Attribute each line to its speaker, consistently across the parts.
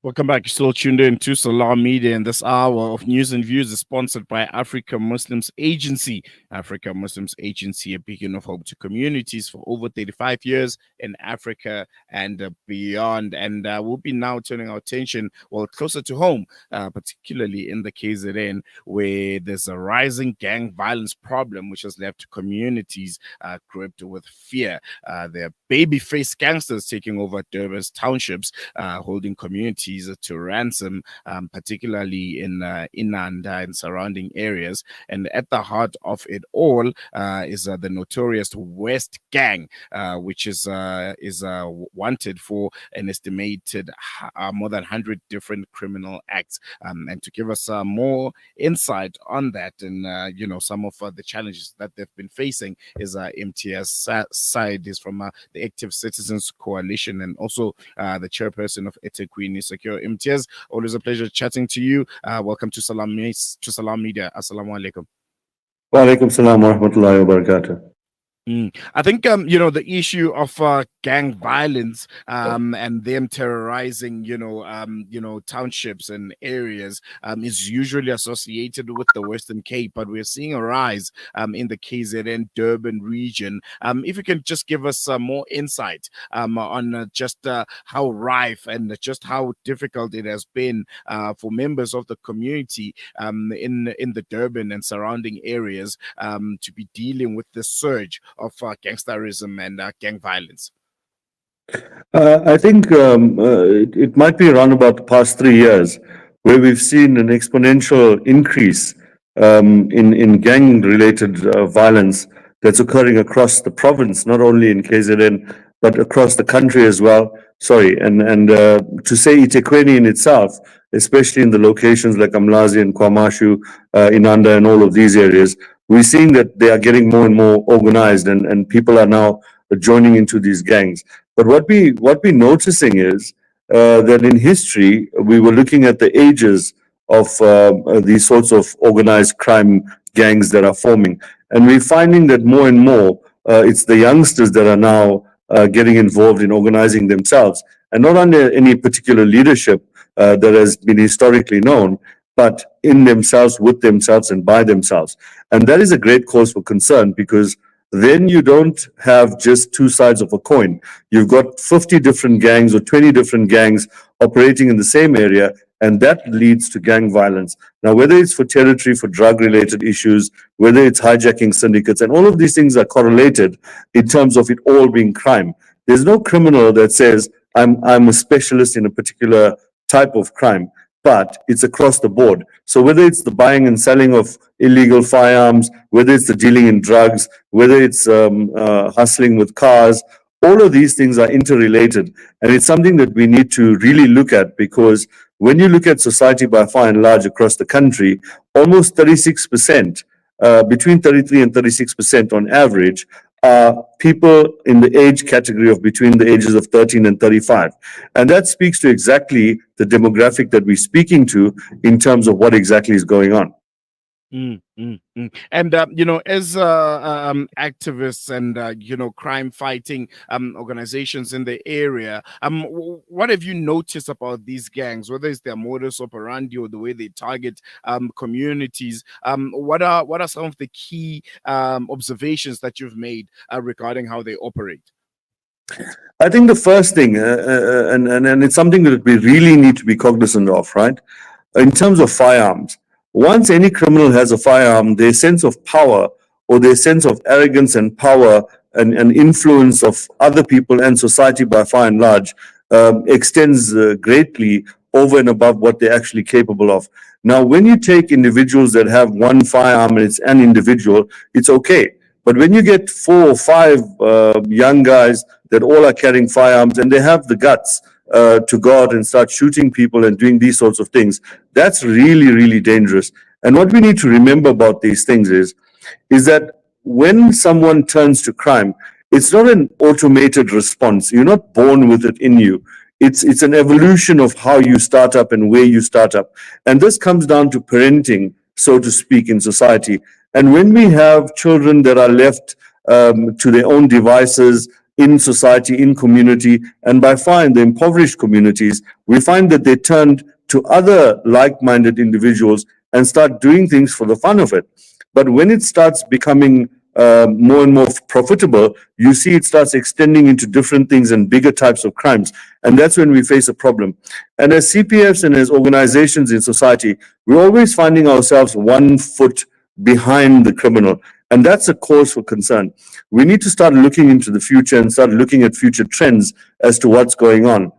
Speaker 1: Welcome back. You're still tuned in to Salam Media, and this hour of news and views is sponsored by Africa Muslims Agency. Africa Muslims Agency, a beacon of hope to communities for over 35 years in Africa and beyond. And we'll be now turning our attention, well, closer to home, particularly in the KZN, where there's a rising gang violence problem, which has left communities gripped with fear. There are baby-faced gangsters taking over Durban's townships, holding communities to ransom, particularly in Inanda and surrounding areas. And at the heart of it all is the notorious West Gang, which is wanted for an estimated more than 100 different criminal acts. And to give us more insight on that and some of the challenges that they've been facing is MTS side is from the Active Citizens Coalition and also the chairperson of eThekwini Secure MTS. Always a pleasure chatting to you. Welcome to Salam Media. Assalamu alaikum.
Speaker 2: Wa alaikum salam wa rahmatullahi wa barakatuh.
Speaker 1: I think the issue of gang violence and them terrorizing townships and areas is usually associated with the Western Cape, but we're seeing a rise in the KZN Durban region. If you can just give us more insight on just how rife and just how difficult it has been for members of the community in the Durban and surrounding areas to be dealing with the surge of gangsterism and gang violence.
Speaker 2: I think it might be around about the past 3 years where we've seen an exponential increase in gang-related violence that's occurring across the province, not only in KZN, but across the country as well. And to say eThekwini in itself, especially in the locations like Amlazi and KwaMashu, Inanda and all of these areas, we're seeing that they are getting more and more organized and people are now joining into these gangs. But what we're noticing is that in history, we were looking at the ages of these sorts of organized crime gangs that are forming. And we're finding that more and more, it's the youngsters that are now getting involved in organizing themselves. And not under any particular leadership that has been historically known, but in themselves, with themselves, and by themselves. And that is a great cause for concern because then you don't have just two sides of a coin. You've got 50 different gangs or 20 different gangs operating in the same area, and that leads to gang violence. Now, whether it's for territory, for drug-related issues, whether it's hijacking syndicates, and all of these things are correlated in terms of it all being crime. There's no criminal that says, I'm a specialist in a particular type of crime, but it's across the board. So whether it's the buying and selling of illegal firearms, whether it's the dealing in drugs, whether it's hustling with cars, all of these things are interrelated. And it's something that we need to really look at because when you look at society by far and large across the country, almost 36%, between 33 and 36% on average, are people in the age category of between the ages of 13 and 35. And that speaks to exactly the demographic that we're speaking to in terms of what exactly is going on.
Speaker 1: And as activists and crime fighting organizations in the area, what have you noticed about these gangs, whether it's their modus operandi or the way they target communities? What are some of the key observations that you've made regarding how they operate?
Speaker 2: I think the first thing, and it's something that we really need to be cognizant of, right? In terms of firearms, once any criminal has a firearm, their sense of power or their sense of arrogance and power and influence of other people and society by far and large extends greatly over and above what they're actually capable of. Now, when you take individuals that have one firearm and it's an individual, it's okay. But when you get 4 or 5 young guys that all are carrying firearms and they have the guts to go out and start shooting people and doing these sorts of things, that's really, really dangerous. And what we need to remember about these things is that when someone turns to crime, it's not an automated response. You're not born with it in you. It's an evolution of how you start up and where you start up. And this comes down to parenting, so to speak, in society. And when we have children that are left to their own devices in society, in community, and by far in the impoverished communities, we find that they turned to other like-minded individuals and start doing things for the fun of it. But when it starts becoming more and more profitable, you see it starts extending into different things and bigger types of crimes. And that's when we face a problem. And as CPFs and as organizations in society, we're always finding ourselves 1 foot behind the criminal. And that's a cause for concern. We need to start looking into the future and start looking at future trends as to what's going on.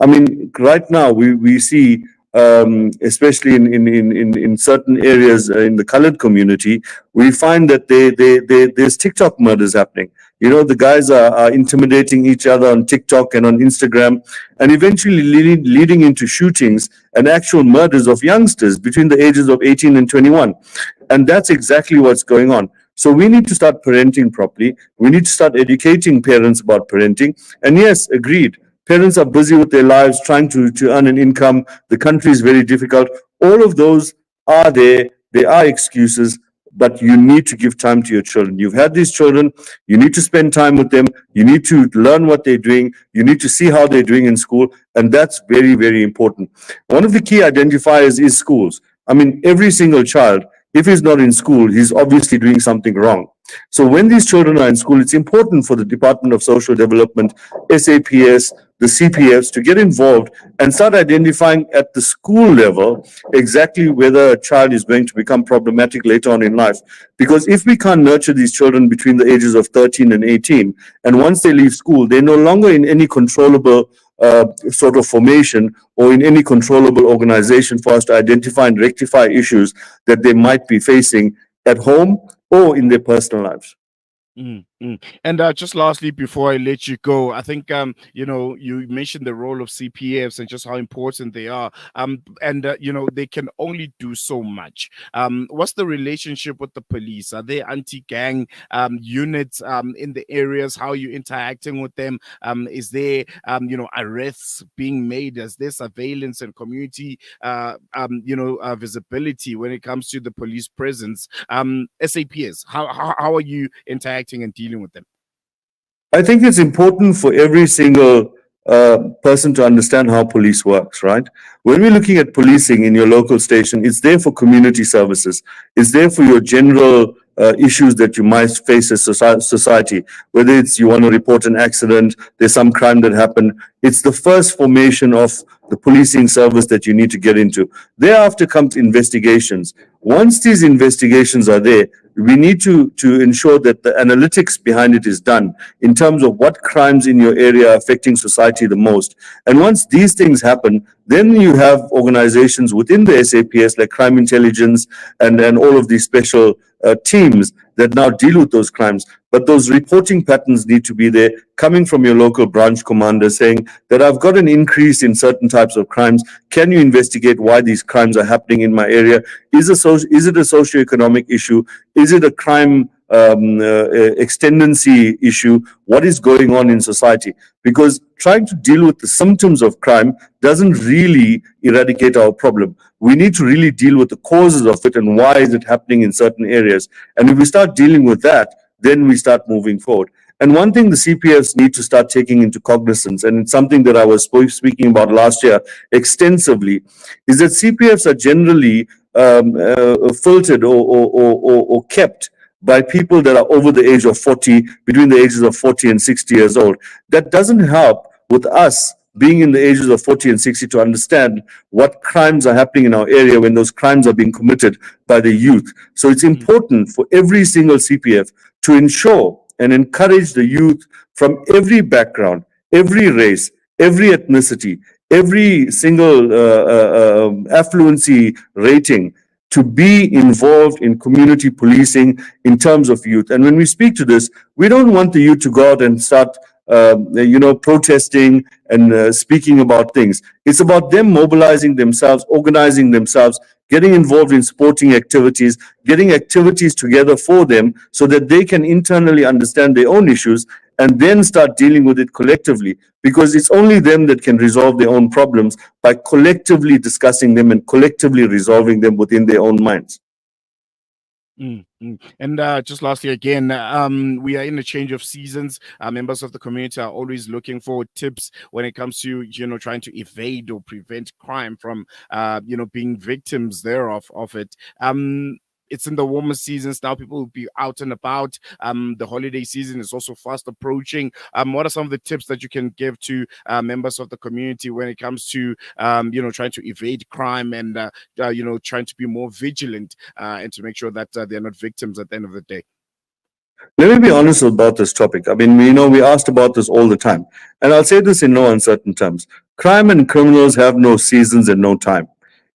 Speaker 2: I mean, right now we see, especially in certain areas in the colored community, we find that there's TikTok murders happening. The guys are intimidating each other on TikTok and on Instagram, and eventually leading into shootings and actual murders of youngsters between the ages of 18 and 21. And that's exactly what's going on. So we need to start parenting properly. We need to start educating parents about parenting. And yes, agreed. Parents are busy with their lives, trying to earn an income. The country is very difficult. All of those are there. They are excuses, but you need to give time to your children. You've had these children. You need to spend time with them. You need to learn what they're doing. You need to see how they're doing in school. And that's very, very important. One of the key identifiers is schools. I mean, every single child, if he's not in school, he's obviously doing something wrong. So when these children are in school, it's important for the Department of Social Development, SAPS, the CPFs to get involved and start identifying at the school level exactly whether a child is going to become problematic later on in life. Because if we can't nurture these children between the ages of 13 and 18, and once they leave school, they're no longer in any controllable sort of formation or in any controllable organization for us to identify and rectify issues that they might be facing at home or in their personal lives.
Speaker 1: Mm, mm. And just lastly, before I let you go, I think you mentioned the role of CPFs and just how important they are. And they can only do so much. What's the relationship with the police? Are there anti-gang units in the areas? How are you interacting with them? Is there arrests being made? Is there surveillance and community visibility when it comes to the police presence? SAPs, how are you interacting and dealing with them?
Speaker 2: I think it's important for every single person to understand how police works, right? When we're looking at policing in your local station, it's there for community services. It's there for your general issues that you might face as society. Whether it's you want to report an accident, there's some crime that happened. It's the first formation of the policing service that you need to get into. Thereafter comes investigations. Once these investigations are there, we need to ensure that the analytics behind it is done in terms of what crimes in your area are affecting society the most. And once these things happen, then you have organizations within the SAPS like crime intelligence and all of these special teams that now deal with those crimes. But those reporting patterns need to be there, coming from your local branch commander saying that I've got an increase in certain types of crimes. Can you investigate why these crimes are happening in my area? Is it a socioeconomic issue? Is it a crime extendency issue? What is going on in society? Because trying to deal with the symptoms of crime doesn't really eradicate our problem. We need to really deal with the causes of it and why is it happening in certain areas. And if we start dealing with that, then we start moving forward. And one thing the CPFs need to start taking into cognizance, and it's something that I was speaking about last year extensively, is that CPFs are generally filtered or kept by people that are over the age of 40, between the ages of 40 and 60 years old. That doesn't help with us being in the ages of 40 and 60 to understand what crimes are happening in our area when those crimes are being committed by the youth. So it's important for every single CPF to ensure and encourage the youth from every background, every race, every ethnicity, every single affluency rating to be involved in community policing in terms of youth. And when we speak to this, we don't want the youth to go out and start protesting and speaking about things. It's about them mobilizing themselves, organizing themselves, getting involved in sporting activities, getting activities together for them so that they can internally understand their own issues and then start dealing with it collectively. Because it's only them that can resolve their own problems by collectively discussing them and collectively resolving them within their own minds.
Speaker 1: And just lastly, again, we are in a change of seasons. Members of the community are always looking for tips when it comes to, trying to evade or prevent crime from, being victims thereof of it. It's in the warmer seasons now. People will be out and about. The holiday season is also fast approaching. What are some of the tips that you can give to members of the community when it comes to, trying to evade crime and, trying to be more vigilant and to make sure that they're not victims at the end of the day?
Speaker 2: Let me be honest about this topic. I mean, we asked about this all the time. And I'll say this in no uncertain terms. Crime and criminals have no seasons and no time.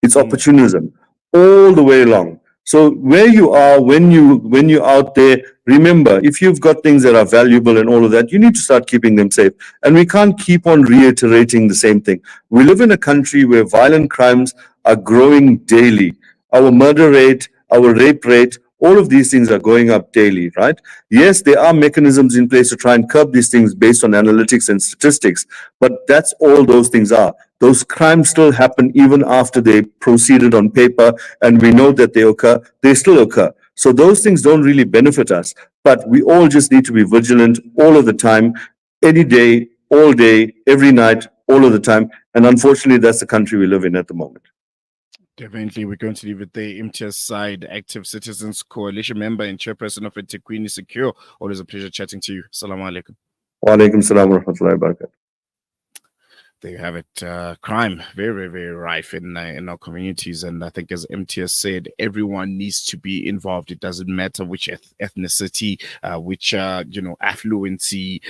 Speaker 2: It's
Speaker 1: Mm.
Speaker 2: opportunism all the way along. So where you are, when you're out there, remember, if you've got things that are valuable and all of that, you need to start keeping them safe. And we can't keep on reiterating the same thing. We live in a country where violent crimes are growing daily. Our murder rate, our rape rate, all of these things are going up daily, right? Yes, there are mechanisms in place to try and curb these things based on analytics and statistics, but that's all those things are. Those crimes still happen even after they proceeded on paper, and we know that they occur, they still occur. So those things don't really benefit us, but we all just need to be vigilant all of the time, any day, all day, every night, all of the time. And unfortunately, that's the country we live in at the moment.
Speaker 1: Definitely, we're going to leave it there. MTS side, Active Citizens Coalition member and chairperson of Etequini Secure. Always a pleasure chatting to you. Assalamu alaikum.
Speaker 2: Wa alaikum salam wa rahmatullahi wa barakatuh.
Speaker 1: There you have it. Crime, very, very, very rife in our communities, and I think, as MTS said, everyone needs to be involved. It doesn't matter which ethnicity, which affluency,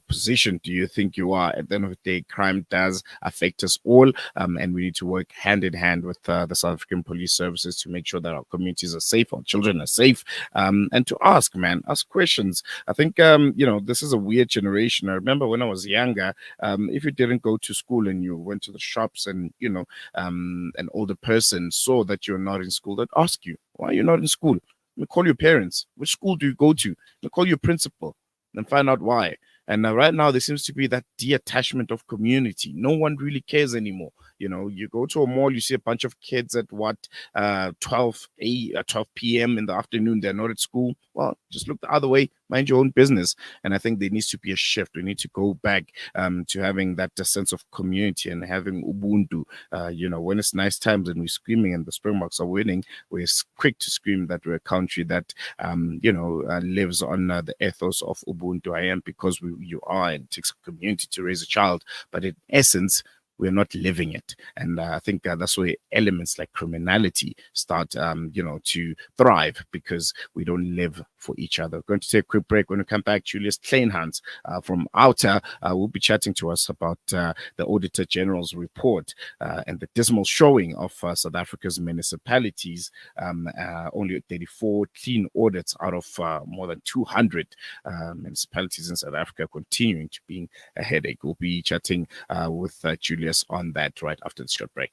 Speaker 1: position do you think you are. At the end of the day, crime does affect us all, and we need to work hand in hand with the South African Police Services to make sure that our communities are safe, our children are safe, and to ask questions. I think this is a weird generation. I remember when I was younger, if you didn't go to school and you went to the shops and an older person saw that you're not in school, they'd ask you, why are you not in school? You call your parents. Which school do you go to? You call your principal and find out why. And right now there seems to be that detachment of community. No one really cares anymore. You go to a mall, you see a bunch of kids at 12 p.m. in the afternoon. They're not at school. Well, just look the other way, mind your own business. And I think there needs to be a shift. We need to go back to having that sense of community and having Ubuntu. When it's nice times and we're screaming and the Springboks are winning, we're quick to scream that we're a country that lives on the ethos of Ubuntu. I am because you are. It takes a community to raise a child, but in essence, we're not living it. And I think that's where elements like criminality start, to thrive, because we don't live for each other. We're going to take a quick break. When we come back, Julius Kleinhans from Outer will be chatting to us about the Auditor General's report and the dismal showing of South Africa's municipalities. Only 34 clean audits out of more than 200 municipalities in South Africa, continuing to being a headache. We'll be chatting with Julius on that right after the short break.